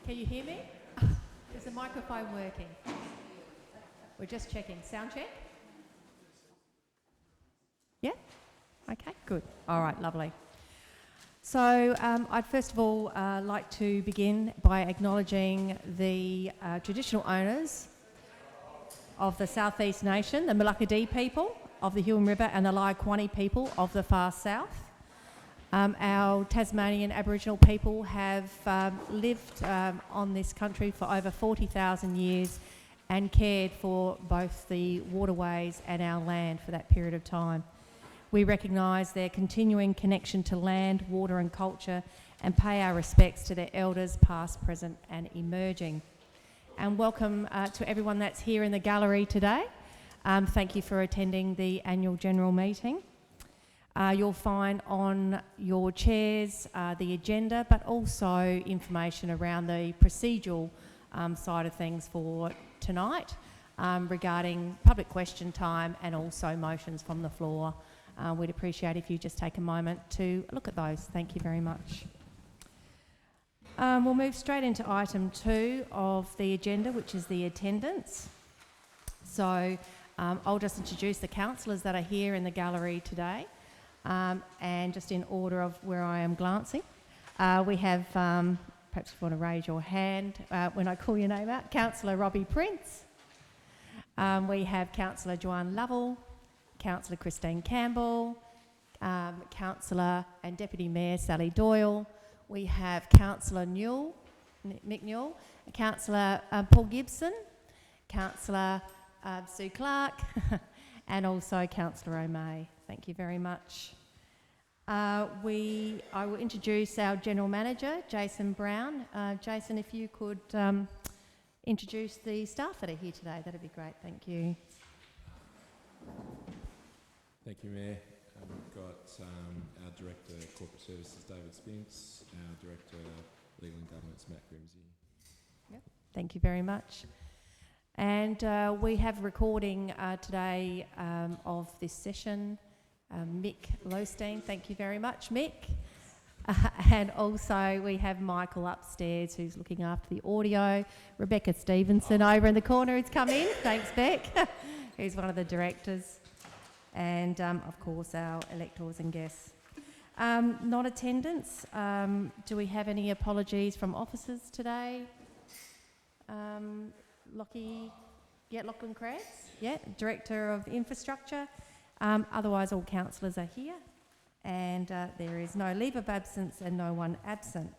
Can you hear me? Is the microphone working? We're just checking. Sound check? Yeah? Okay, good. All right, lovely. So I'd first of all like to begin by acknowledging the traditional owners of the Southeast Nation, the Mulakadee people of the Huon River and the Liaquani people of the far south. Our Tasmanian Aboriginal people have lived on this country for over 40,000 years and cared for both the waterways and our land for that period of time. We recognise their continuing connection to land, water and culture and pay our respects to their elders past, present and emerging. And welcome to everyone that's here in the gallery today. Thank you for attending the annual general meeting. You'll find on your chairs the agenda, but also information around the procedural side of things for tonight regarding public question time and also motions from the floor. We'd appreciate if you just take a moment to look at those. Thank you very much. We'll move straight into item 2 of the agenda, which is the attendance. So I'll just introduce the councillors that are here in the gallery today. And just in order of where I am glancing, we have, perhaps if you want to raise your hand when I call your name out, Councillor Robbie Prince. We have Councillor Joanne Lovell, Councillor Christine Campbell, Councillor and Deputy Mayor Sally Doyle. We have Councillor Mick Newell, Councillor Paul Gibson, Councillor Sue Clark, and also Councillor O'May. Thank you very much. I will introduce our General Manager, Jason Brown. Jason, if you could introduce the staff that are here today, that'd be great. Thank you. Thank you, Mayor. We've got our Director of Corporate Services, David Spinks, our Director of Legal and Governance, Matt Grimsey. Yep. Thank you very much. And we have recording today of this session. Mick Lowstein, thank you very much, Mick. And also we have Michael upstairs who's looking after the audio. Rebecca Stevenson over in the corner who's come in. Thanks, Beck. Who's one of the directors. And of course our electors and guests. Non-attendance. Do we have any apologies from officers today? Lachlan Kratz, Director of Infrastructure. Otherwise, all councillors are here, and there is no leave of absence and no one absent.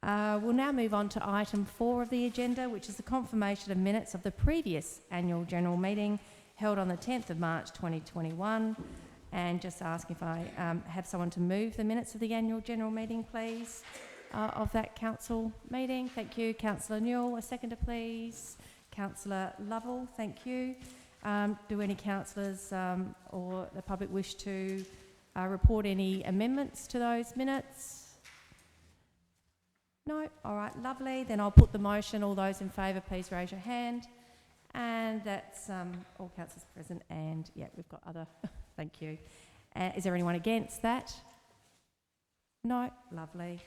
We'll now move on to item 4 of the agenda, which is the confirmation of minutes of the previous annual general meeting held on the 10th of March 2021. And just ask if I have someone to move the minutes of the annual general meeting, please, of that council meeting. Thank you. Councillor Newell, a seconder, please. Councillor Lovell, thank you. Do any councillors or the public wish to report any amendments to those minutes? No? All right, lovely. Then I'll put the motion. All those in favour, please raise your hand. And that's all councillors present. And, yeah, we've got other... Thank you. Is there anyone against that? No? Lovely.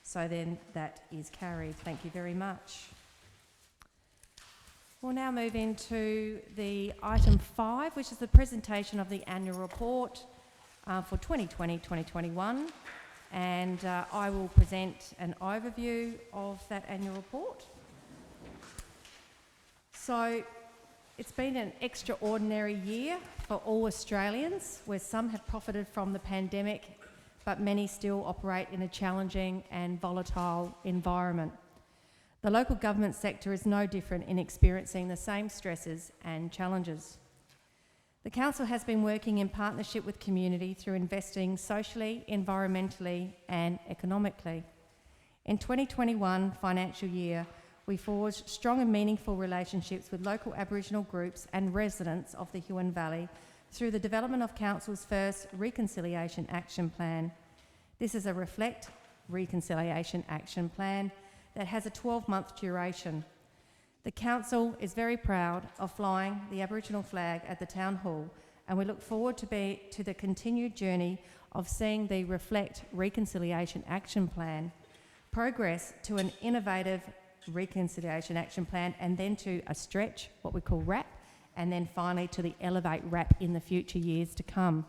So then that is carried. Thank you very much. We'll now move into the item 5, which is the presentation of the annual report for 2020-2021. And I will present an overview of that annual report. So it's been an extraordinary year for all Australians, where some have profited from the pandemic, but many still operate in a challenging and volatile environment. The local government sector is no different in experiencing the same stresses and challenges. The Council has been working in partnership with community through investing socially, environmentally and economically. In 2021 financial year, we forged strong and meaningful relationships with local Aboriginal groups and residents of the Huon Valley through the development of Council's first Reconciliation Action Plan. This is a Reflect Reconciliation Action Plan that has a 12-month duration. The Council is very proud of flying the Aboriginal flag at the Town Hall, and we look forward to the continued journey of seeing the Reflect Reconciliation Action Plan progress to an innovative reconciliation action plan, and then to a stretch, what we call RAP, and then finally to the Elevate RAP in the future years to come.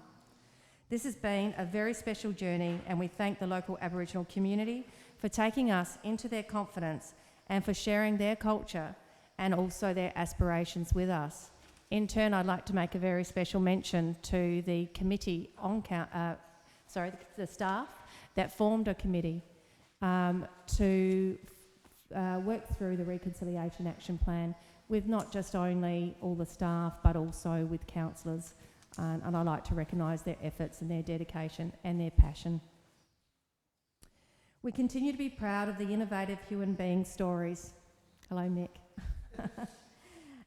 This has been a very special journey, and we thank the local Aboriginal community for taking us into their confidence and for sharing their culture and also their aspirations with us. In turn, I'd like to make a very special mention to the committee the staff that formed a committee to work through the Reconciliation Action Plan with not just only all the staff but also with councillors, and I like to recognise their efforts and their dedication and their passion. We continue to be proud of the innovative Huon being stories. Hello, Mick.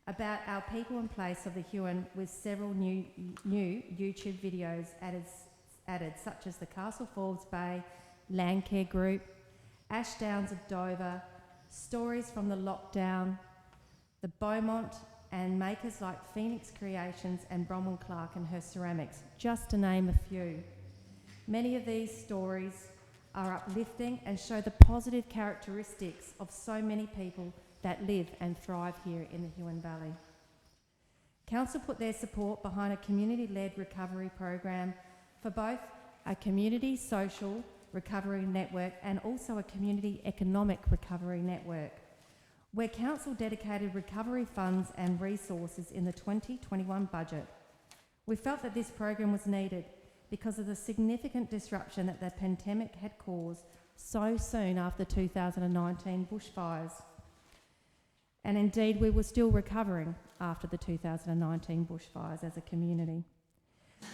About our people and place of the Huon, with several new YouTube videos added, such as the Castle Forbes Bay Landcare Group, Ashdowns of Dover, stories from the lockdown, the Beaumont, and makers like Phoenix Creations and Bronwyn Clark and her ceramics, just to name a few. Many of these stories are uplifting and show the positive characteristics of so many people that live and thrive here in the Huon Valley. Council put their support behind a community-led recovery program for both a community social recovery network and also a community economic recovery network, where Council dedicated recovery funds and resources in the 2021 budget. We felt that this program was needed because of the significant disruption that the pandemic had caused so soon after 2019 bushfires. And indeed, we were still recovering after the 2019 bushfires as a community.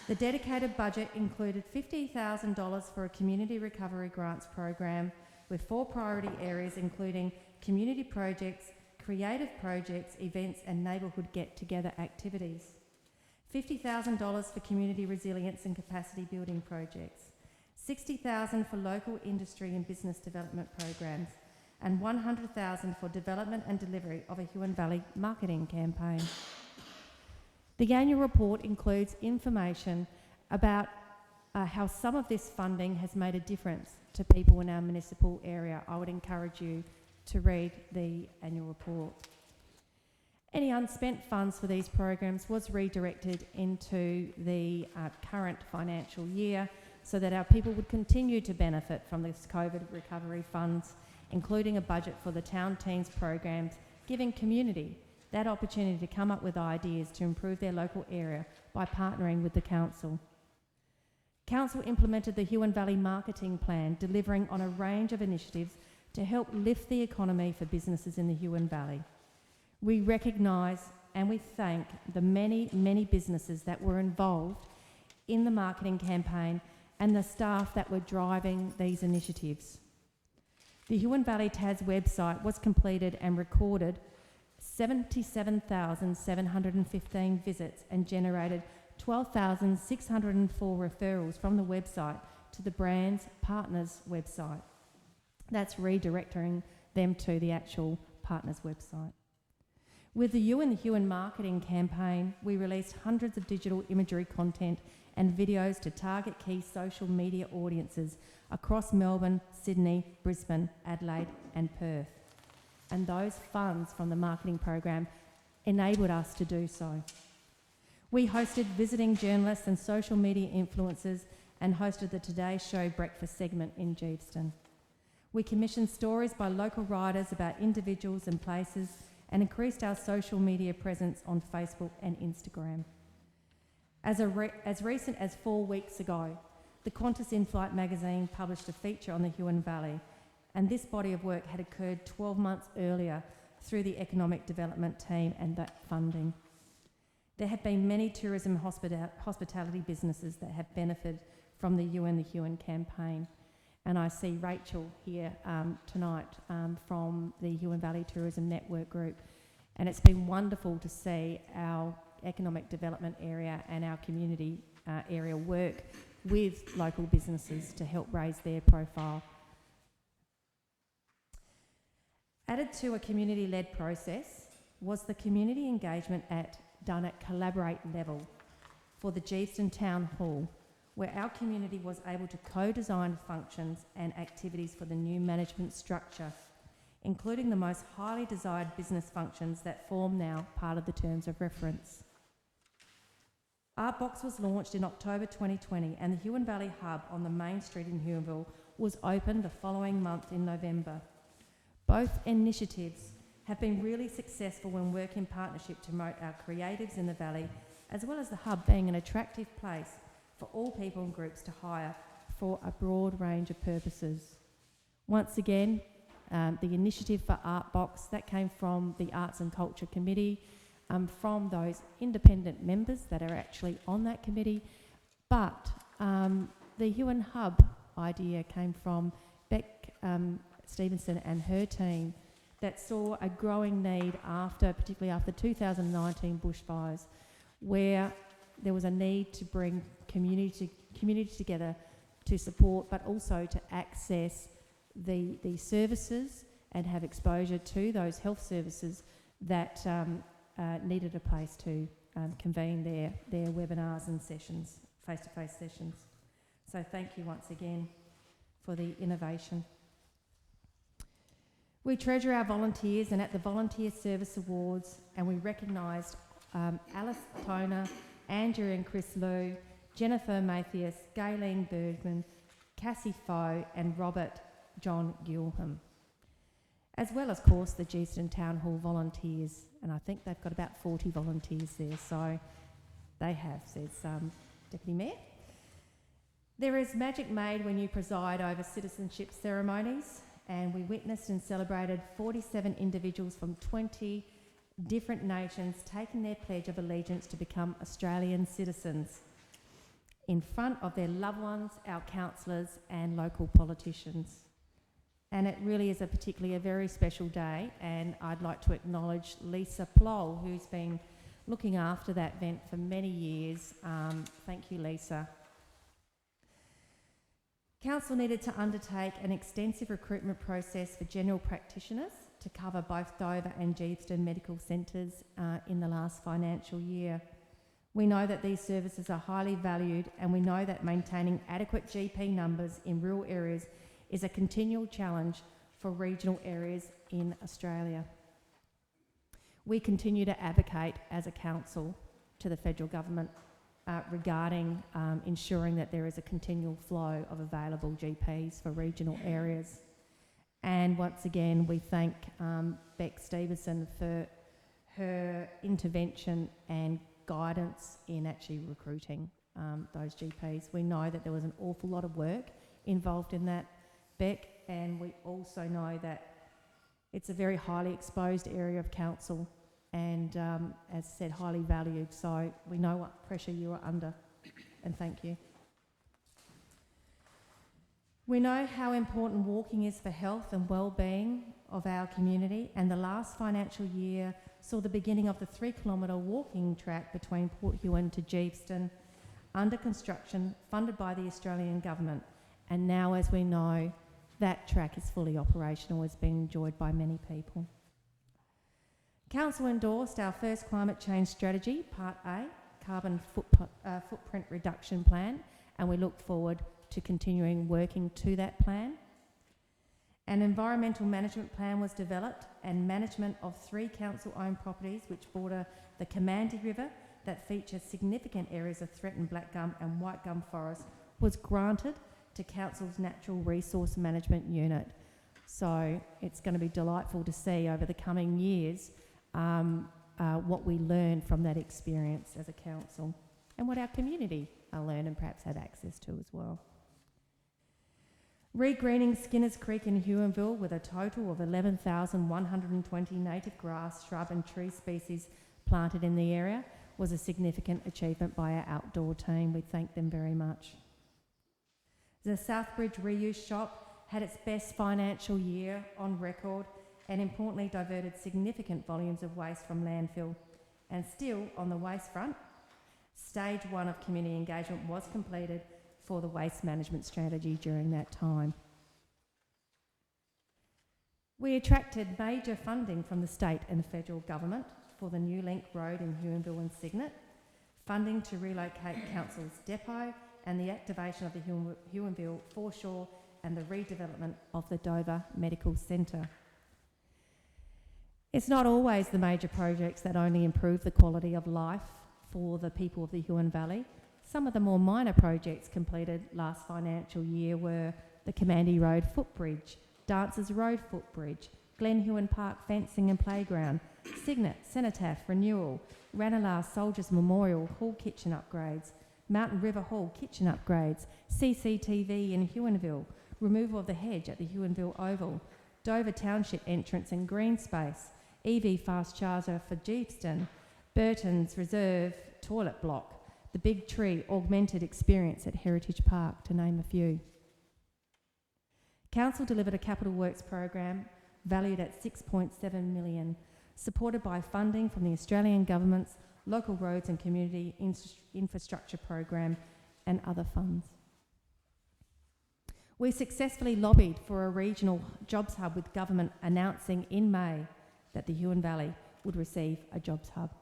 The dedicated budget included $50,000 for a community recovery grants program with 4 priority areas, including community projects, creative projects, events and neighbourhood get-together activities. $50,000 for community resilience and capacity building projects, $60,000 for local industry and business development programs, and $100,000 for development and delivery of a Huon Valley marketing campaign. The annual report includes information about how some of this funding has made a difference to people in our municipal area. I would encourage you to read the annual report. Any unspent funds for these programs was redirected into the current financial year so that our people would continue to benefit from this COVID recovery funds, including a budget for the town teams programs, giving community that opportunity to come up with ideas to improve their local area by partnering with the council. Council implemented the Huon Valley Marketing Plan, delivering on a range of initiatives to help lift the economy for businesses in the Huon Valley. We recognise and we thank the many, many businesses that were involved in the marketing campaign and the staff that were driving these initiatives. The Huon Valley TAS website was completed and recorded 77,715 visits and generated 12,604 referrals from the website to the brand's partners website. That's redirecting them to the actual partners website. With the You and the Huon marketing campaign, we released hundreds of digital imagery content and videos to target key social media audiences across Melbourne, Sydney, Brisbane, Adelaide and Perth. And those funds from the marketing program enabled us to do so. We hosted visiting journalists and social media influencers and hosted the Today Show breakfast segment in Geeveston. We commissioned stories by local writers about individuals and places and increased our social media presence on Facebook and Instagram. As recent as 4 weeks ago, the Qantas In-Flight magazine published a feature on the Huon Valley, and this body of work had occurred 12 months earlier through the Economic Development team and that funding. There have been many tourism hospitality businesses that have benefited from the You and the Huon campaign. And I see Rachel here tonight from the Huon Valley Tourism Network Group. And it's been wonderful to see our economic development area and our community area work with local businesses to help raise their profile. Added to a community-led process was the community engagement done at Collaborate level for the Geeveston Town Hall, where our community was able to co-design functions and activities for the new management structure, including the most highly desired business functions that form now part of the terms of reference. Artbox was launched in October 2020, and the Huon Valley Hub on the main street in Huonville was opened the following month in November. Both initiatives have been really successful when working in partnership to promote our creatives in the valley, as well as the hub being an attractive place for all people and groups to hire for a broad range of purposes. Once again, the initiative for Artbox, that came from the Arts and Culture Committee, from those independent members that are actually on that committee, but the Huon Hub idea came from Beck Stevenson and her team that saw a growing need particularly after 2019 bushfires, where there was a need to bring communities together to support, but also to access the services and have exposure to those health services that needed a place to convene their webinars and sessions, face-to-face sessions. So thank you once again for the innovation. We treasure our volunteers, and at the Volunteer Service Awards, and we recognised Alice Toner, Andrew and Chris Liu, Jennifer Mathias, Gayleen Bergman, Cassie Foe and Robert John Gilham, as well as, of course, the Geeston Town Hall volunteers, and I think they've got about 40 volunteers there, so they have, says Deputy Mayor. There is magic made when you preside over citizenship ceremonies, and we witnessed and celebrated 47 individuals from 20 different nations taking their pledge of allegiance to become Australian citizens in front of their loved ones, our councillors and local politicians. And it really is particularly a very special day, and I'd like to acknowledge Lisa Ploll, who's been looking after that event for many years. Thank you, Lisa. Council needed to undertake an extensive recruitment process for general practitioners to cover both Dover and Geeston medical centres in the last financial year. We know that these services are highly valued, and we know that maintaining adequate GP numbers in rural areas is a continual challenge for regional areas in Australia. We continue to advocate as a council to the federal government regarding ensuring that there is a continual flow of available GPs for regional areas. And once again, we thank Beck Stevenson for her intervention and guidance in actually recruiting those GPs. We know that there was an awful lot of work involved in that, Beck, and we also know that it's a very highly exposed area of council and, as said, highly valued, so we know what pressure you are under, and thank you. We know how important walking is for health and well-being of our community, and the last financial year saw the beginning of the 3-kilometre walking track between Port Huon to Geeston under construction, funded by the Australian Government, and now, as we know, that track is fully operational, is being enjoyed by many people. Council endorsed our first climate change strategy, Part A, carbon footprint reduction plan, and we look forward to continuing working to that plan. An environmental management plan was developed, and management of 3 council-owned properties which border the Commandy River that feature significant areas of threatened black gum and white gum forest was granted to Council's Natural Resource Management Unit. So it's going to be delightful to see over the coming years what we learn from that experience as a council and what our community learn and perhaps have access to as well. Regreening Skinners Creek in Huonville with a total of 11,120 native grass, shrub and tree species planted in the area was a significant achievement by our outdoor team. We thank them very much. The Southbridge Reuse Shop had its best financial year on record and importantly diverted significant volumes of waste from landfill. And still on the waste front, stage 1 of community engagement was completed for the waste management strategy during that time. We attracted major funding from the state and the federal government for the new link road in Huonville and Cygnet, funding to relocate Council's depot and the activation of the Huonville foreshore and the redevelopment of the Dover Medical Centre. It's not always the major projects that only improve the quality of life for the people of the Huon Valley. Some of the more minor projects completed last financial year were the Commandy Road Footbridge, Dancers Road Footbridge, Glen Huon Park fencing and playground, Signet Cenotaph renewal, Ranelagh Soldiers Memorial Hall kitchen upgrades, Mountain River Hall kitchen upgrades, CCTV in Huonville, removal of the hedge at the Huonville Oval, Dover Township entrance and green space, EV fast charger for Jeepston, Burton's Reserve toilet block, the Big Tree augmented experience at Heritage Park, to name a few. Council delivered a capital works program valued at $6.7 million, supported by funding from the Australian Government's Local Roads and Community Infrastructure Program and other funds. We successfully lobbied for a regional jobs hub, with government announcing in May that the Huon Valley would receive a jobs hub.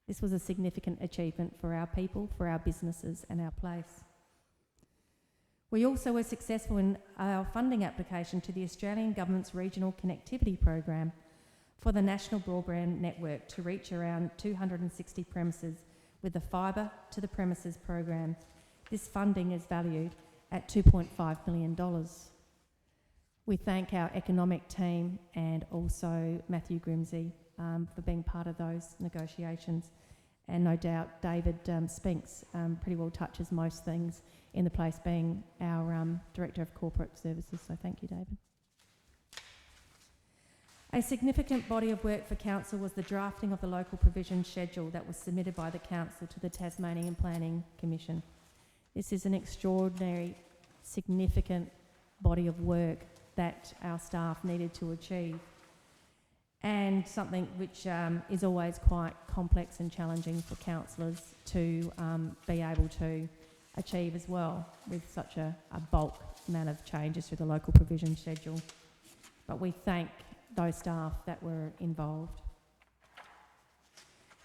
This was a significant achievement for our people, for our businesses and our place. We also were successful in our funding application to the Australian Government's Regional Connectivity Program for the National Broadband Network to reach around 260 premises with the Fibre to the Premises program. This funding is valued at $2.5 million. We thank our economic team and also Matthew Grimsey for being part of those negotiations. And no doubt David Spinks pretty well touches most things in the place, being our Director of Corporate Services. So thank you, David. A significant body of work for Council was the drafting of the local provision schedule that was submitted by the Council to the Tasmanian Planning Commission. This is an extraordinary, significant body of work that our staff needed to achieve, and something which is always quite complex and challenging for councillors to be able to achieve as well, with such a bulk amount of changes to the local provision schedule. But we thank those staff that were involved.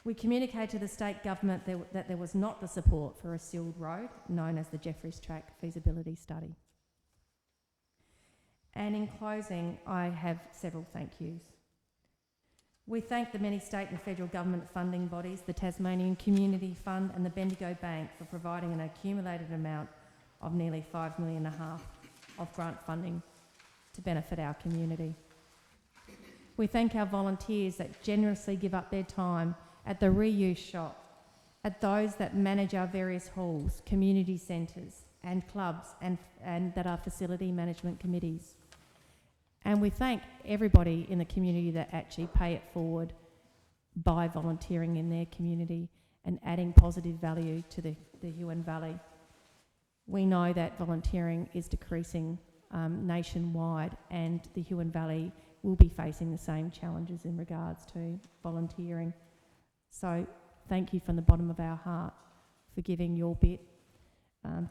We communicated to the state government that there was not the support for a sealed road, known as the Jeffreys Track feasibility study. And in closing, I have several thank yous. We thank the many state and federal government funding bodies, the Tasmanian Community Fund and the Bendigo Bank, for providing an accumulated amount of nearly $5.5 million of grant funding to benefit our community. We thank our volunteers that generously give up their time at the reuse shop, at those that manage our various halls, community centres and clubs, and that are facility management committees. And we thank everybody in the community that actually pay it forward by volunteering in their community and adding positive value to the Huon Valley. We know that volunteering is decreasing nationwide, and the Huon Valley will be facing the same challenges in regards to volunteering. So thank you from the bottom of our heart for giving your bit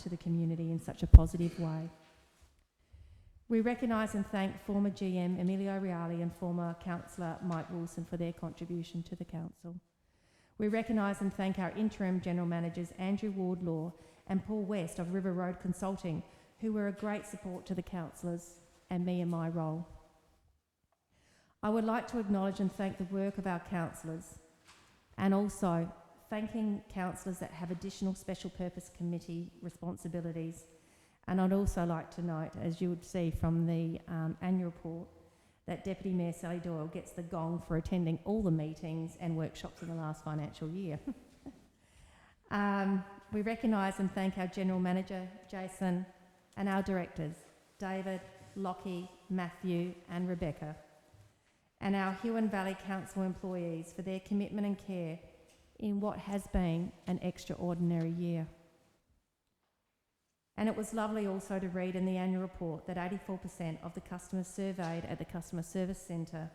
to the community in such a positive way. We recognise and thank former GM Emilio Reali and former Councillor Mike Wilson for their contribution to the Council. We recognise and thank our interim General Managers Andrew Wardlaw and Paul West of River Road Consulting, who were a great support to the councillors and me in my role. I would like to acknowledge and thank the work of our councillors, and also thanking councillors that have additional special purpose committee responsibilities. And I'd also like to note, as you would see from the annual report, that Deputy Mayor Sally Doyle gets the gong for attending all the meetings and workshops in the last financial year. We recognise and thank our General Manager, Jason, and our directors, David, Lockie, Matthew and Rebecca, and our Huon Valley Council employees for their commitment and care in what has been an extraordinary year. And it was lovely also to read in the annual report that 84% of the customers surveyed at the Customer Service Centre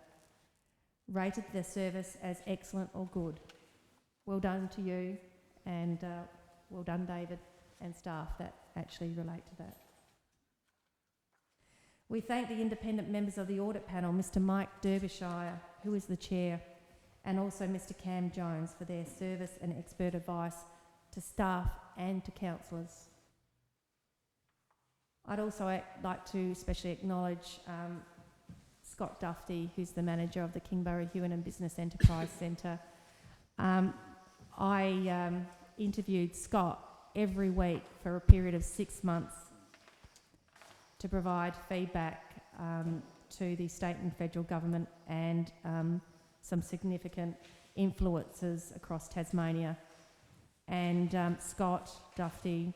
rated their service as excellent or good. Well done to you, and well done David and staff that actually relate to that. We thank the independent members of the audit panel, Mr Mike Derbyshire, who is the chair, and also Mr Cam Jones for their service and expert advice to staff and to councillors I'd also like to especially acknowledge Scott Duffy, who's the manager of the Kingborough Huon and Business Enterprise Centre. I interviewed Scott every week for a period of 6 months to provide feedback to the state and federal government and some significant influences across Tasmania. And Scott Duffy,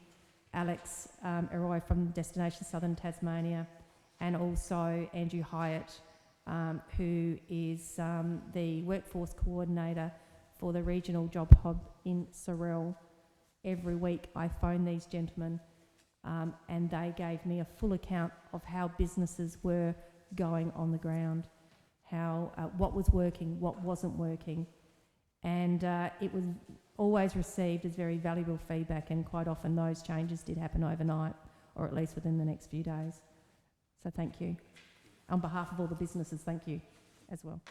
Alex Eroy from Destination Southern Tasmania, and also Andrew Hyatt, who is the workforce coordinator for the regional job hub in Sorrel. Every week I phone these gentlemen and they gave me a full account of how businesses were going on the ground, how what was working, what wasn't working, and it was always received as very valuable feedback, and quite often those changes did happen overnight, or at least within the next few days. So thank you. On behalf of all the businesses, thank you as well.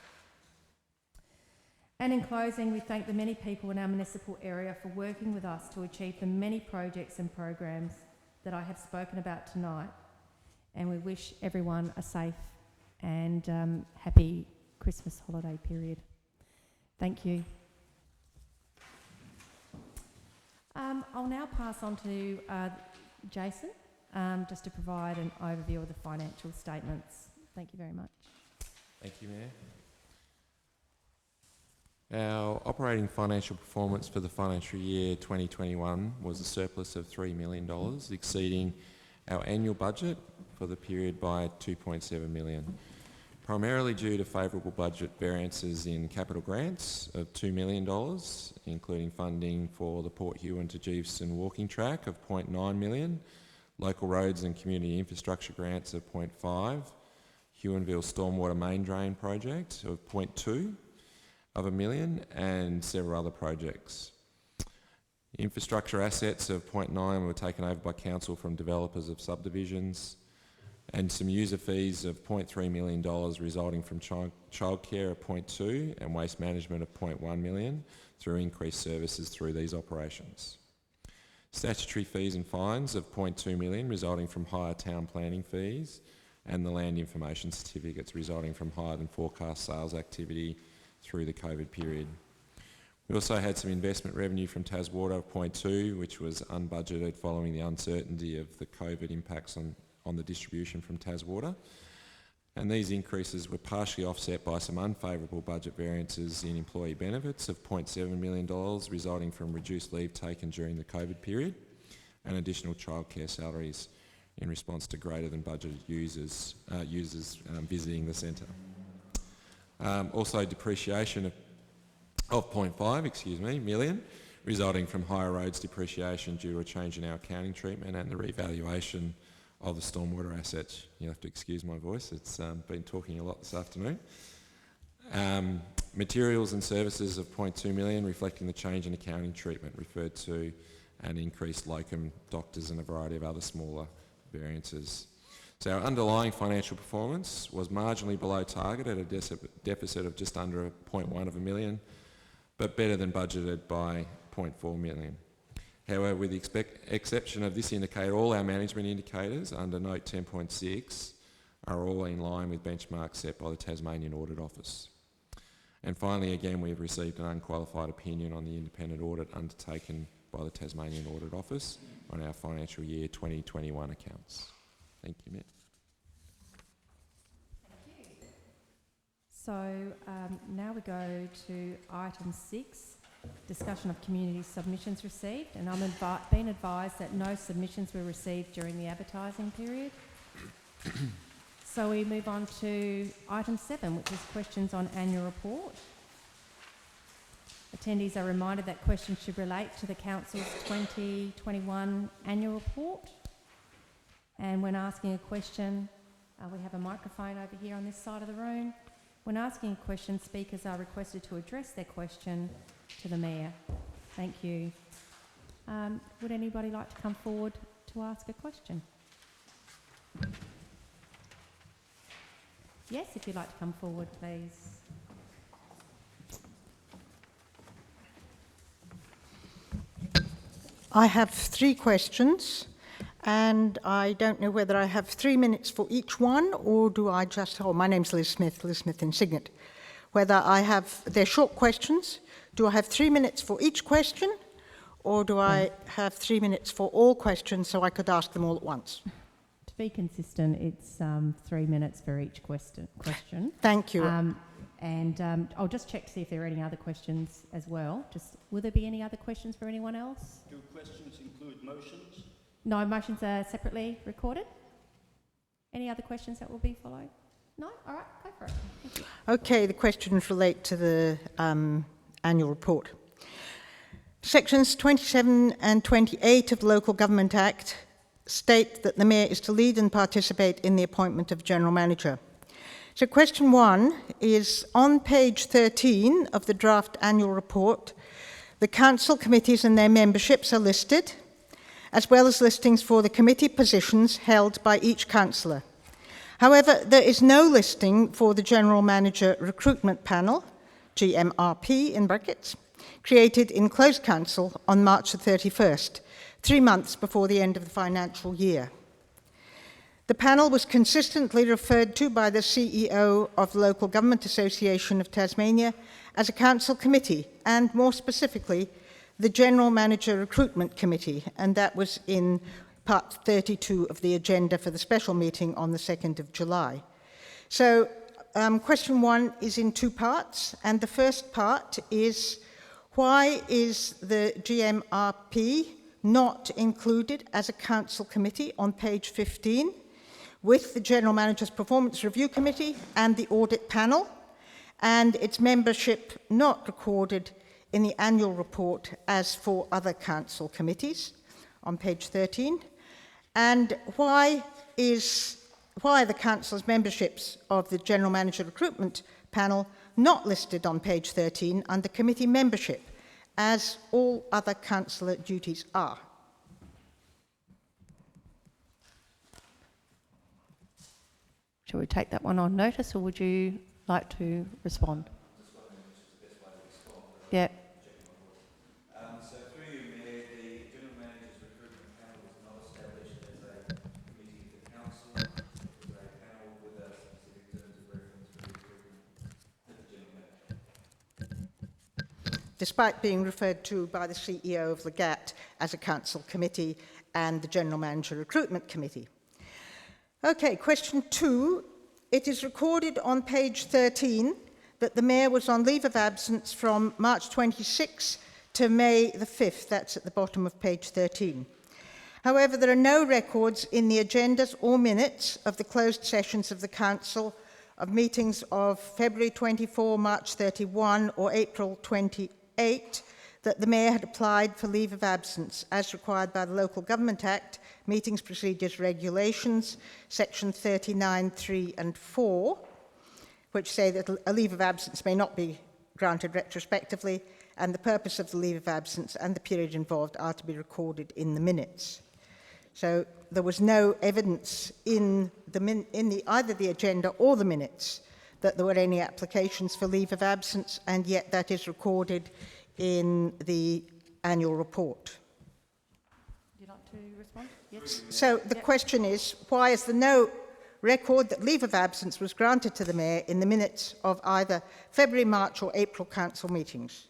And in closing, we thank the many people in our municipal area for working with us to achieve the many projects and programs that I have spoken about tonight. And we wish everyone a safe and happy Christmas holiday period. Thank you. I'll now pass on to Jason just to provide an overview of the financial statements. Thank you very much. Thank you, Mayor. Our operating financial performance for the financial year 2021 was a surplus of $3 million, exceeding our annual budget for the period by $2.7 million, primarily due to favourable budget variances in capital grants of $2 million, including funding for the Port Huon to Jeeveston walking track of $0.9 million, local roads and community infrastructure grants of $0.5, Huonville Stormwater Main Drain project of $0.2 million, and several other projects. Infrastructure assets of $0.9 were taken over by council from developers of subdivisions, and some user fees of $0.3 million resulting from childcare of $0.2 and waste management of $0.1 million through increased services through these operations. Statutory fees and fines of $0.2 million resulting from higher town planning fees, and the land information certificates resulting from higher than forecast sales activity through the COVID period. We also had some investment revenue from TasWater of $0.2, which was unbudgeted following the uncertainty of the COVID impacts on the distribution from TasWater. And these increases were partially offset by some unfavourable budget variances in employee benefits of $0.7 million, resulting from reduced leave taken during the COVID period, and additional childcare salaries in response to greater than budgeted users visiting the centre. Also depreciation of $0.5 million, resulting from higher roads depreciation due to a change in our accounting treatment and the revaluation of the stormwater assets. You'll have to excuse my voice, it's been talking a lot this afternoon. Materials and services of $0.2 million, reflecting the change in accounting treatment referred to, and increased locum doctors and a variety of other smaller variances. So our underlying financial performance was marginally below target at a deficit of just under $0.1 million, but better than budgeted by $0.4 million. However, with the exception of this indicator, all our management indicators under note 10.6 are all in line with benchmarks set by the Tasmanian Audit Office. And finally, again, we have received an unqualified opinion on the independent audit undertaken by the Tasmanian Audit Office on our financial year 2021 accounts. Thank you, Matt. Thank you. So now we go to item 6, discussion of community submissions received, and I'm been advised that no submissions were received during the advertising period. So we move on to item 7, which is questions on annual report. Attendees are reminded that questions should relate to the Council's 2021 annual report. And when asking a question, we have a microphone over here on this side of the room. When asking a question, speakers are requested to address their question to the Mayor. Thank you. Would anybody like to come forward to ask a question? Yes, if you'd like to come forward, please. I have 3 questions. And I don't know whether I have 3 minutes for each one, or do I just, oh, my name's Liz Smith Insignet. Whether I have, they're short questions, do I have 3 minutes for each question, or do I have 3 minutes for all questions so I could ask them all at once? To be consistent, it's 3 minutes for each question. Thank you. I'll just check to see if there are any other questions as well. Will there be any other questions for anyone else? Do questions include motions? No, motions are separately recorded. Any other questions that will be followed? No? All right, go for it. Thank you. Okay, the questions relate to the annual report. Sections 27 and 28 of the Local Government Act state that the Mayor is to lead and participate in the appointment of General Manager. So question 1 is on page 13 of the draft annual report, the council committees and their memberships are listed, as well as listings for the committee positions held by each councillor. However, there is no listing for the General Manager Recruitment Panel, GMRP in brackets, created in closed council on March the 31st, 3 months before the end of the financial year. The panel was consistently referred to by the CEO of the Local Government Association of Tasmania as a council committee, and more specifically, the General Manager Recruitment Committee, and that was in part 32 of the agenda for the special meeting on the 2nd of July. So question 1 is in 2 parts, and the first part is, why is the GMRP not included as a council committee on page 15 with the General Manager's Performance Review Committee and the Audit Panel, and its membership not recorded in the annual report as for other council committees on page 13? And why are the council's memberships of the General Manager Recruitment Panel not listed on page 13 under committee membership, as all other councillor duties are? Shall we take that one on notice, or would you like to respond? Yeah. So through you, Mayor, the General Manager's Recruitment Panel was not established as a committee of the council. It was a panel with a specific terms of reference for the recruitment of the General Manager. Despite being referred to by the CEO of the GAT as a council committee and the General Manager Recruitment Committee. Okay, question 2. It is recorded on page 13 that the Mayor was on leave of absence from March 26 to May the 5th. That's at the bottom of page 13. However, there are no records in the agendas or minutes of the closed sessions of the Council of meetings of February 24, March 31 or April 28 that the Mayor had applied for leave of absence as required by the Local Government Act, Meetings Procedures Regulations, section 39, 3 and 4, which say that a leave of absence may not be granted retrospectively, and the purpose of the leave of absence and the period involved are to be recorded in the minutes. So there was no evidence in either the agenda or the minutes that there were any applications for leave of absence, and yet that is recorded in the annual report. Would you like to respond? Yes. So the question is, why is there no record that leave of absence was granted to the Mayor in the minutes of either February, March or April council meetings?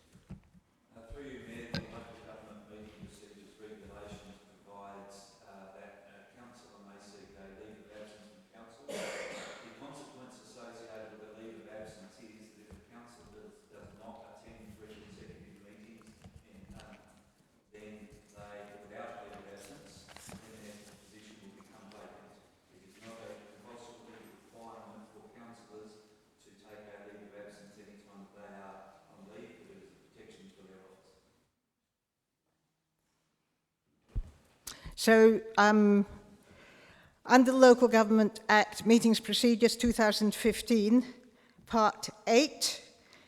Through you, Mayor, the Local Government Meeting Procedures Regulations provides that a councillor may seek a leave of absence from council. The consequence associated with a leave of absence is that if the council does not attend three consecutive meetings, then they, without leave of absence, then their position will become vacant. It is not a compulsory requirement for councillors to take a leave of absence any time that they are on leave, because of the protections for their office. So, under the Local Government Act, Meetings Procedures 2015, Part 8,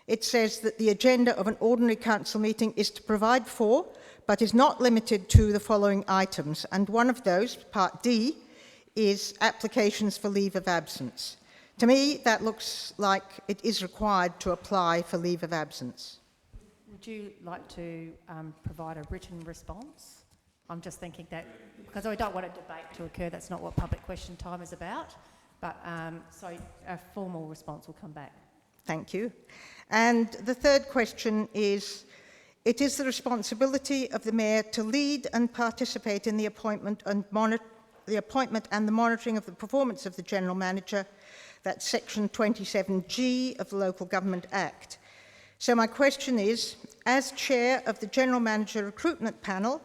it says that the agenda of an ordinary council meeting is to provide for, but is not limited to, the following items. And one of those, Part D, is applications for leave of absence. To me, that looks like it is required to apply for leave of absence. Would you like to provide a written response? I'm just thinking that, because I don't want a debate to occur, that's not what public question time is about. But so a formal response will come back. Thank you. And the third question is, it is the responsibility of the Mayor to lead and participate in the appointment and the monitoring of the performance of the General Manager. That's Section 27G of the Local Government Act. So my question is, as Chair of the General Manager Recruitment Panel,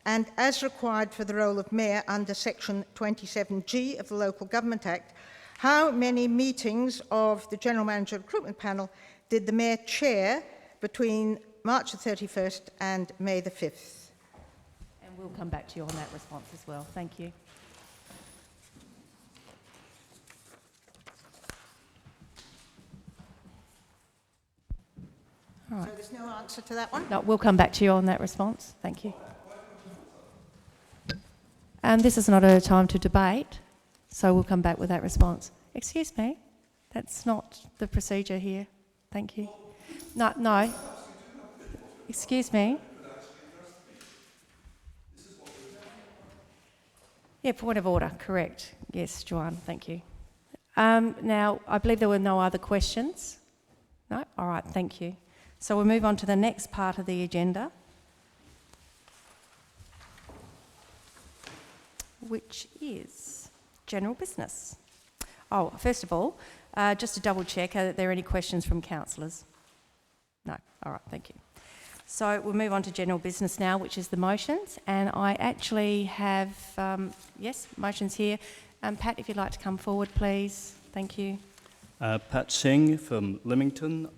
and as required for the role of Mayor under Section 27G of the Local Government Act, how many meetings of the General Manager Recruitment Panel did the Mayor chair between March the 31st and May the 5th? And we'll come back to you on that response as well. Thank you. All right. So there's no answer to that one? No, we'll come back to you on that response. Thank you. This is not a time to debate, so we'll come back with that response. Excuse me, that's not the procedure here. Thank you. No. Excuse me. Yeah, point of order, correct. Yes, Joanne, thank you. Now, I believe there were no other questions. No? All right, thank you. So we'll move on to the next part of the agenda, which is general business. Oh, first of all, just to double check, are there any questions from councillors? No. All right, thank you. So we'll move on to general business now, which is the motions. And I actually have, motions here. Pat, if you'd like to come forward, please. Thank you. Pat Singh from Leamington,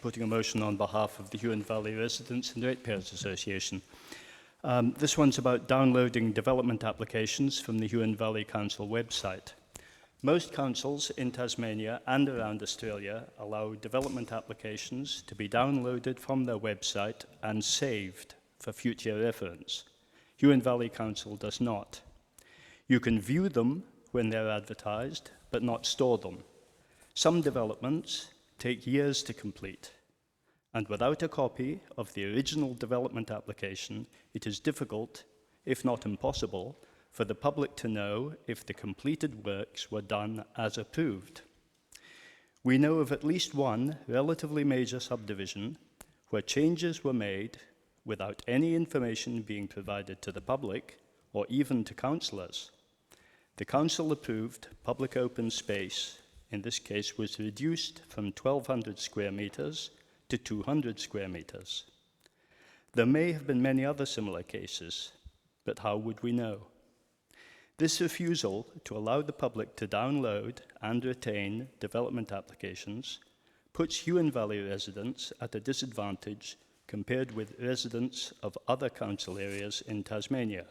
putting a motion on behalf of the Huon Valley Residents and Ratepayers Association. This one's about downloading development applications from the Huon Valley Council website. Most councils in Tasmania and around Australia allow development applications to be downloaded from their website and saved for future reference. Huon Valley Council does not. You can view them when they're advertised, but not store them. Some developments take years to complete, and without a copy of the original development application, it is difficult, if not impossible, for the public to know if the completed works were done as approved. We know of at least one relatively major subdivision where changes were made without any information being provided to the public or even to councillors. The council approved public open space, in this case, was reduced from 1,200 square metres to 200 square metres. There may have been many other similar cases, but how would we know? This refusal to allow the public to download and retain development applications puts Huon Valley residents at a disadvantage compared with residents of other council areas in Tasmania,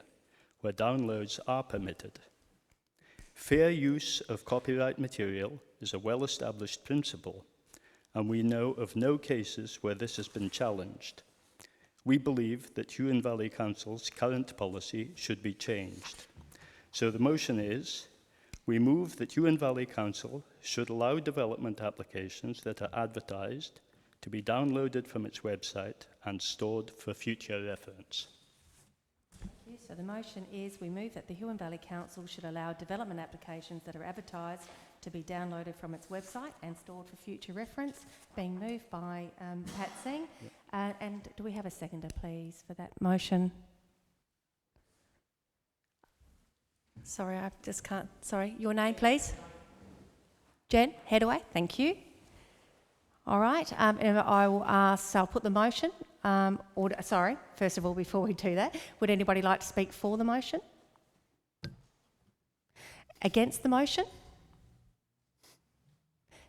where downloads are permitted. Fair use of copyright material is a well-established principle, and we know of no cases where this has been challenged. We believe that Huon Valley Council's current policy should be changed. So the motion is, we move that Huon Valley Council should allow development applications that are advertised to be downloaded from its website and stored for future reference. Thank you. So the motion is, we move that the Huon Valley Council should allow development applications that are advertised to be downloaded from its website and stored for future reference, being moved by Pat Singh. Yep. And do we have a seconder, please, for that motion? Sorry, I just can't. Sorry, your name, please? Jen Headaway, thank you. All right, and I will ask, so I'll put the motion, first of all, before we do that, would anybody like to speak for the motion? Against the motion?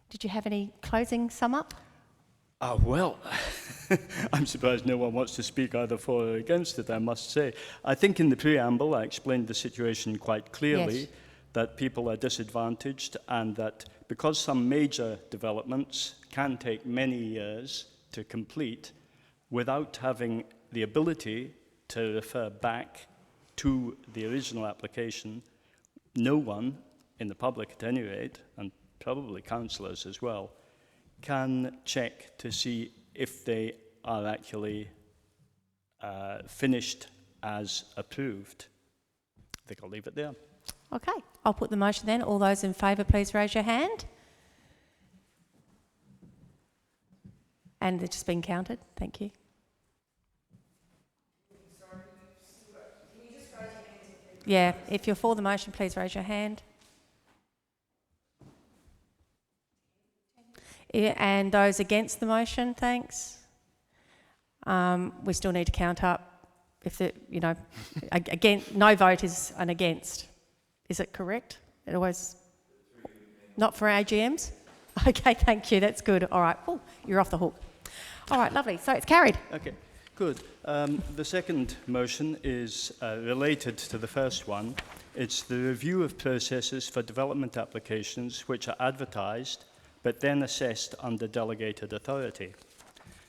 Did you have any closing sum up? Well, I'm surprised no one wants to speak either for or against it, I must say. I think in the preamble I explained the situation quite clearly, yes, that people are disadvantaged and that because some major developments can take many years to complete without having the ability to refer back to the original application, no one in the public at any rate, and probably councillors as well, can check to see if they are actually finished as approved. I think I'll leave it there. Okay, I'll put the motion then. All those in favour, please raise your hand. And it's just been counted. Thank you. Yeah, if you're for the motion, please raise your hand. Yeah, and those against the motion, thanks. We still need to count up. If the, again, no vote is an against. Is it correct? It always, not for AGMs? Okay, thank you, that's good. All right, oh, you're off the hook. All right, lovely, so it's carried. Okay, good. The second motion is related to the first one. It's the review of processes for development applications which are advertised but then assessed under delegated authority.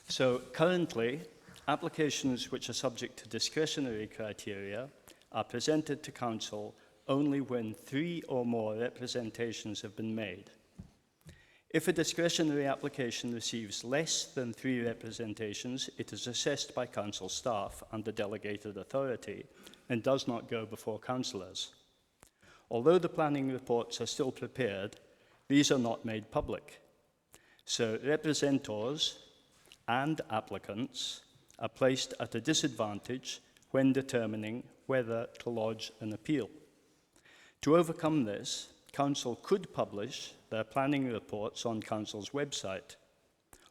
So currently, applications which are subject to discretionary criteria are presented to Council only when 3 or more representations have been made. If a discretionary application receives less than 3 representations, it is assessed by Council staff under delegated authority and does not go before councillors. Although the planning reports are still prepared, these are not made public. So representors and applicants are placed at a disadvantage when determining whether to lodge an appeal. To overcome this, Council could publish their planning reports on Council's website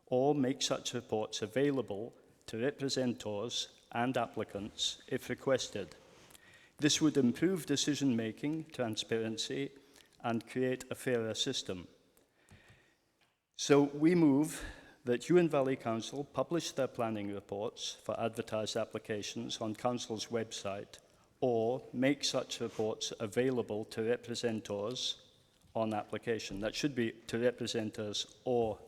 or make such reports available to representors and applicants if requested. This would improve decision-making, transparency, and create a fairer system. So we move that Huon Valley Council publish their planning reports for advertised applications on Council's website or make such reports available to representors on application. That should be to representors or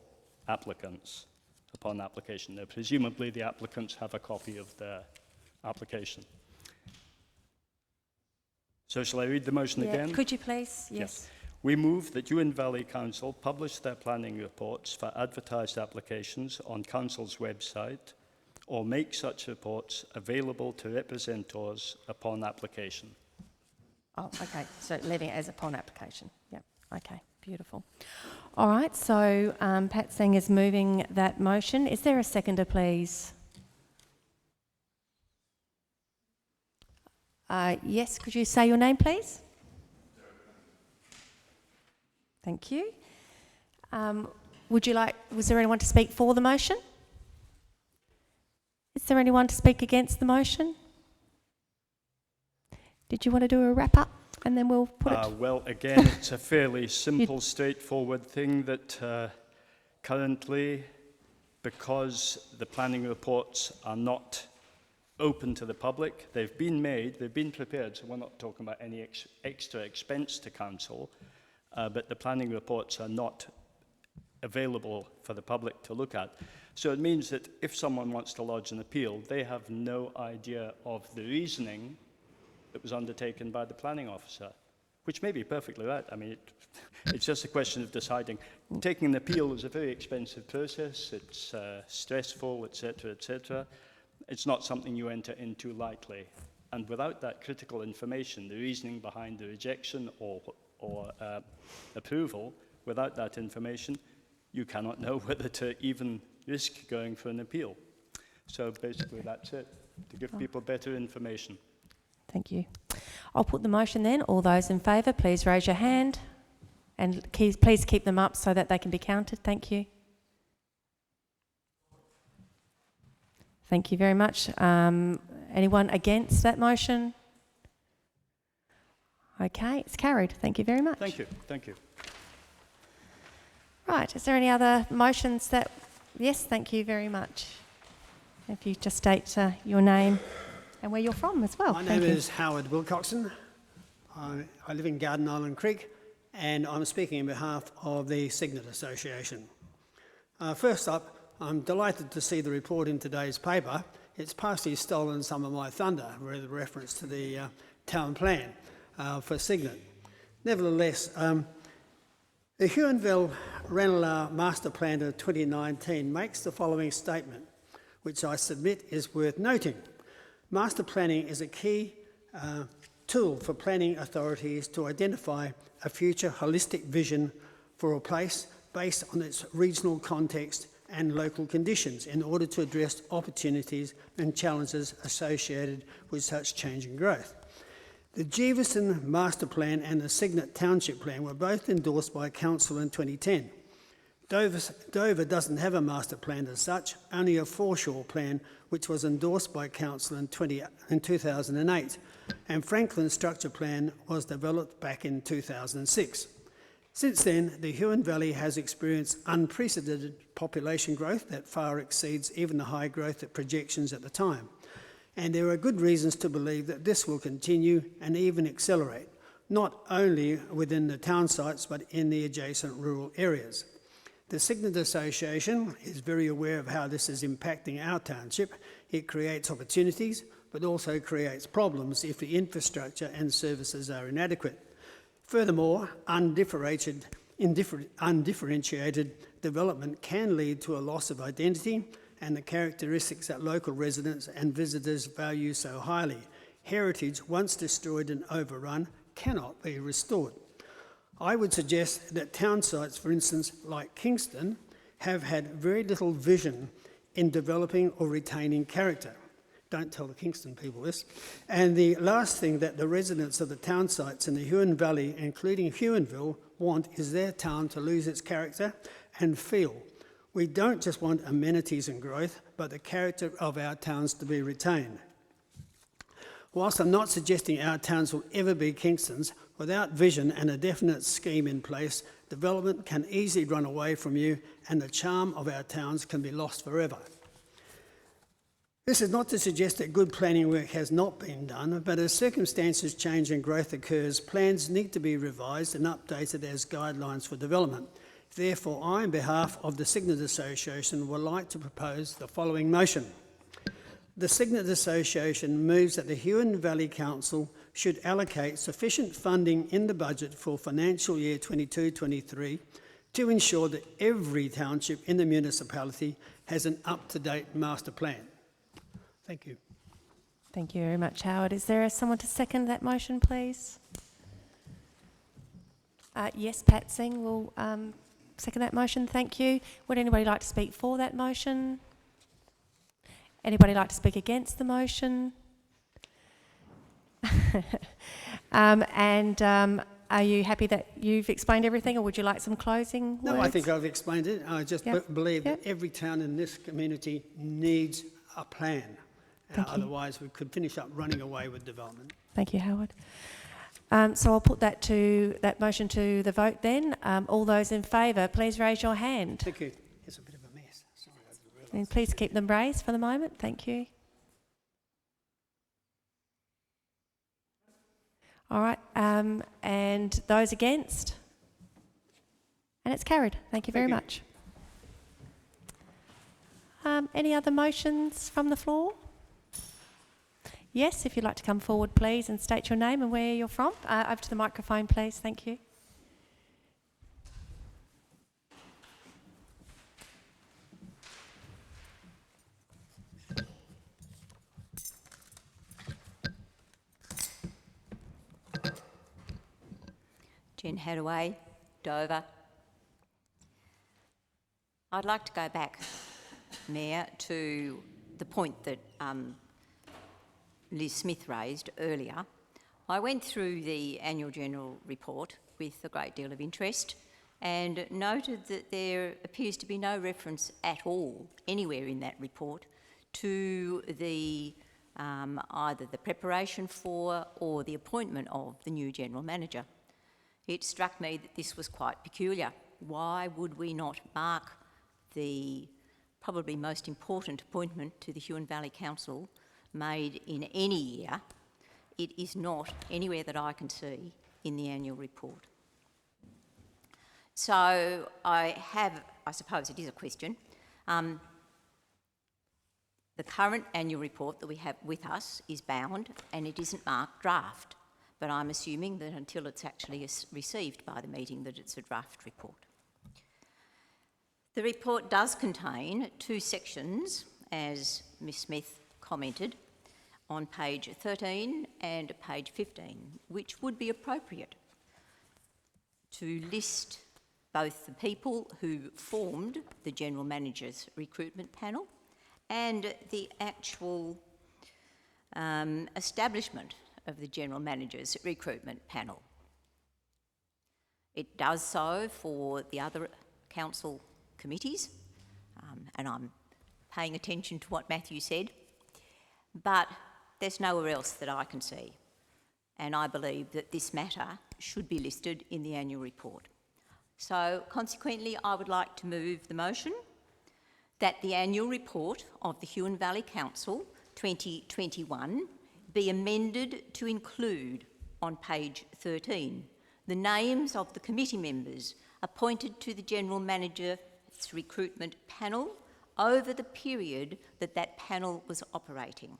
applicants upon application. Now, presumably the applicants have a copy of their application. So shall I read the motion again? Could you please? Yes. We move that Huon Valley Council publish their planning reports for advertised applications on Council's website or make such reports available to representors upon application. Oh, okay, so leaving it as upon application. Yep, okay, beautiful. All right, so Pat Singh is moving that motion. Is there a seconder, please? Yes, could you say your name, please? Thank you. Was there anyone to speak for the motion? Is there anyone to speak against the motion? Did you want to do a wrap up and then we'll put it? Well, again, it's a fairly simple, straightforward thing that currently, because the planning reports are not open to the public, they've been made, they've been prepared, so we're not talking about any extra expense to Council, but the planning reports are not available for the public to look at. So it means that if someone wants to lodge an appeal, they have no idea of the reasoning that was undertaken by the planning officer, which may be perfectly right. I mean, it's just a question of deciding. Taking an appeal is a very expensive process. It's stressful, etc., etc. It's not something you enter into lightly. And without that critical information, the reasoning behind the rejection or approval, without that information, you cannot know whether to even risk going for an appeal. So basically that's it, to give people better information. Thank you. I'll put the motion then. All those in favour, please raise your hand. And please keep them up so that they can be counted. Thank you. Thank you very much. Anyone against that motion? Okay, it's carried. Thank you very much. Thank you. Thank you. Right, is there any other motions that... Yes, thank you very much. If you just state your name and where you're from as well. My name is Howard Wilcoxon. I live in Garden Island Creek, and I'm speaking on behalf of the Signet Association. First up, I'm delighted to see the report in today's paper. It's partially stolen some of my thunder with reference to the town plan for Signet. Nevertheless, the Huonville-Ranelagh Master Plan of 2019 makes the following statement, which I submit is worth noting. Master planning is a key tool for planning authorities to identify a future holistic vision for a place based on its regional context and local conditions in order to address opportunities and challenges associated with such change and growth. The Jeeverson Master Plan and the Cygnet Township Plan were both endorsed by Council in 2010. Dover doesn't have a master plan as such, only a foreshore plan which was endorsed by Council in 2008, and Franklin's structure plan was developed back in 2006. Since then, the Huon Valley has experienced unprecedented population growth that far exceeds even the high growth projections at the time. And there are good reasons to believe that this will continue and even accelerate, not only within the town sites, but in the adjacent rural areas. The Cygnet Association is very aware of how this is impacting our township. It creates opportunities, but also creates problems if the infrastructure and services are inadequate. Furthermore, undifferentiated development can lead to a loss of identity and the characteristics that local residents and visitors value so highly. Heritage, once destroyed and overrun, cannot be restored. I would suggest that town sites, for instance, like Kingston, have had very little vision in developing or retaining character. Don't tell the Kingston people this. And the last thing that the residents of the town sites in the Huon Valley, including Huonville, want is their town to lose its character and feel. We don't just want amenities and growth, but the character of our towns to be retained. Whilst I'm not suggesting our towns will ever be Kingston's, without vision and a definite scheme in place, development can easily run away from you and the charm of our towns can be lost forever. This is not to suggest that good planning work has not been done, but as circumstances change and growth occurs, plans need to be revised and updated as guidelines for development. Therefore, I, on behalf of the Cygnet Association, would like to propose the following motion. The Cygnet Association moves that the Huon Valley Council should allocate sufficient funding in the budget for financial year 22-23 to ensure that every township in the municipality has an up-to-date master plan. Thank you. Thank you very much, Howard. Is there someone to second that motion, please? Yes, Pat Singh will second that motion. Thank you. Would anybody like to speak for that motion? Anybody like to speak against the motion? Are you happy that you've explained everything, or would you like some closing words? No, I think I've explained it. I just believe that every town in this community needs a plan. Otherwise, we could finish up running away with development. Thank you, Howard. So I'll put that motion to the vote then. All those in favour, please raise your hand. Thank you. It's a bit of a mess. Sorry, I didn't realise. And please keep them raised for the moment. Thank you. All right. And those against? And it's carried. Thank you very much. Any other motions from the floor? Yes, if you'd like to come forward, please, and state your name and where you're from. Over to the microphone, please. Thank you. Jen Hadaway, Dover. I'd like to go back, Mayor, to the point that Liz Smith raised earlier. I went through the annual general report with a great deal of interest and noted that there appears to be no reference at all anywhere in that report to the either the preparation for or the appointment of the new general manager. It struck me that this was quite peculiar. Why would we not mark the probably most important appointment to the Huon Valley Council made in any year? It is not anywhere that I can see in the annual report. So I suppose it is a question. The current annual report that we have with us is bound and it isn't marked draft, but I'm assuming that until it's actually received by the meeting that it's a draft report. The report does contain two sections, as Ms Smith commented on page 13 and page 15, which would be appropriate to list both the people who formed the General Manager's recruitment panel and the actual establishment of the General Manager's recruitment panel. It does so for the other council committees, and I'm paying attention to what Matthew said, but there's nowhere else that I can see, and I believe that this matter should be listed in the annual report. So consequently, I would like to move the motion that the annual report of the Huon Valley Council 2021 be amended to include on page 13 the names of the committee members appointed to the General Manager's recruitment panel over the period that that panel was operating.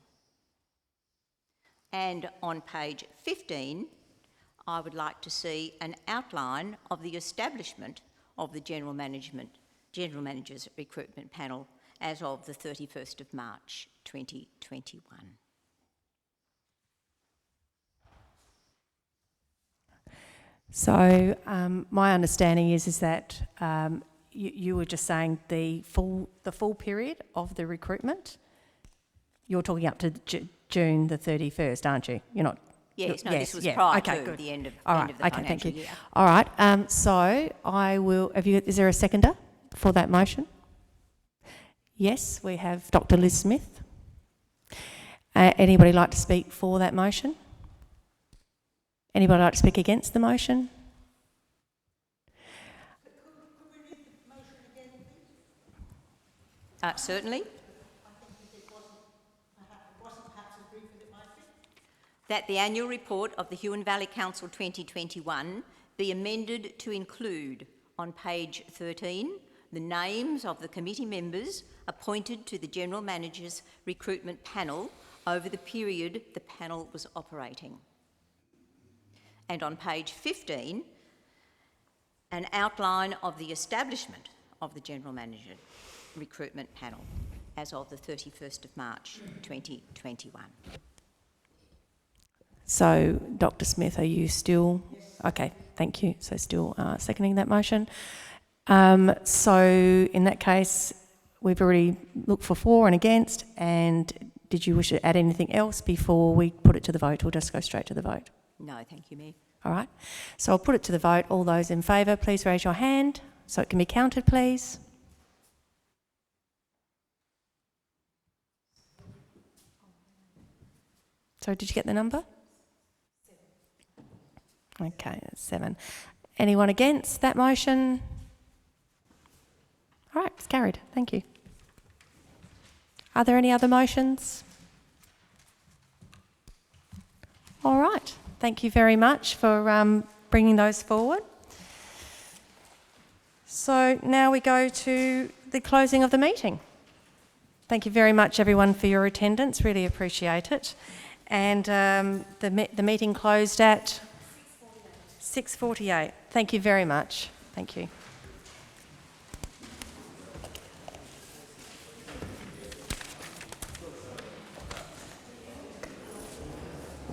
And on page 15, I would like to see an outline of the establishment of the General Manager's recruitment panel as of the 31st of March 2021. So my understanding is that you were just saying the full period of the recruitment. You're talking up to June the 31st, aren't you? You're not. Yes, no, yes, this was yeah. prior Okay, to good. the end of, All end right, of the okay, thank financial you. year. All right, so I will, is there a seconder for that motion? Yes, we have Dr. Liz Smith. Anybody like to speak for that motion? Anybody like to speak against the motion? Certainly. That the annual report of the Huon Valley Council 2021 be amended to include on page 13 the names of the committee members appointed to the General Manager's recruitment panel over the period the panel was operating. And on page 15, an outline of the establishment of the General Manager recruitment panel as of the 31st of March 2021. So, Dr. Smith, are you still? Yes. Okay, thank you. So still seconding that motion. So in that case, we've already looked for and against, and did you wish to add anything else before we put it to the vote? We'll just go straight to the vote. No, thank you, Mayor. All right. So I'll put it to the vote. All those in favour, please raise your hand so it can be counted, please. So did you get the number? 7. Okay, that's 7. Anyone against that motion? All right, it's carried. Thank you. Are there any other motions? All right. Thank you very much for bringing those forward. So now we go to the closing of the meeting. Thank you very much, everyone, for your attendance. Really appreciate it. And the meeting closed at 6:48. Thank you very much. Thank you.